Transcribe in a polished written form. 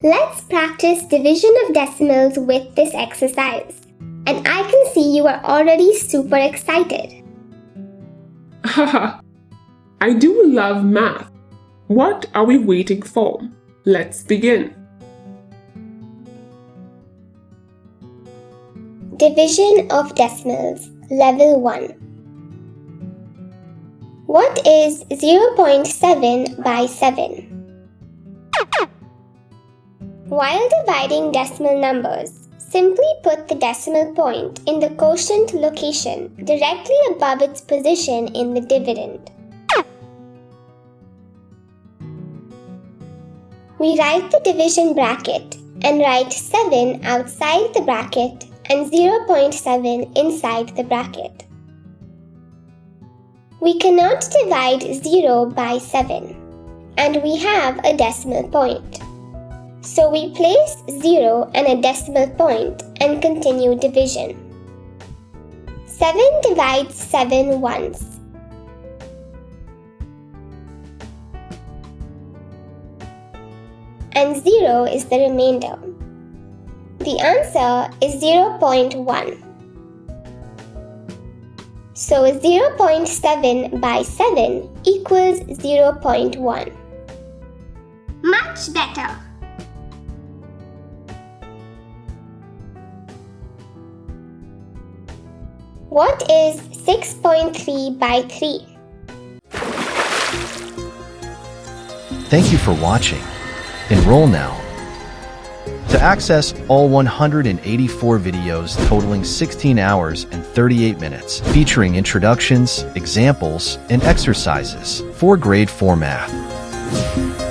Let's practice division of decimals with this exercise. And I can see you are already super excited. Haha, I do love math. What are we waiting for? Let's begin. Division of decimals, level 1. What is 0.7 by 7? While dividing decimal numbers, simply put the decimal point in the quotient location directly above its position in the dividend. We write the division bracket and write 7 outside the bracket and 0.7 inside the bracket. We cannot divide 0 by 7, and we have a decimal point. So we place 0 and a decimal point and continue division. 7 divides 7 once. And 0 is the remainder. The answer is 0.1. So 0.7 by 7 equals 0.1. Much better! What is 6.3 by 3? Thank you for watching. Enroll now. To access all 184 videos totaling 16 hours and 38 minutes, featuring introductions, examples, and exercises for Grade 4 Math.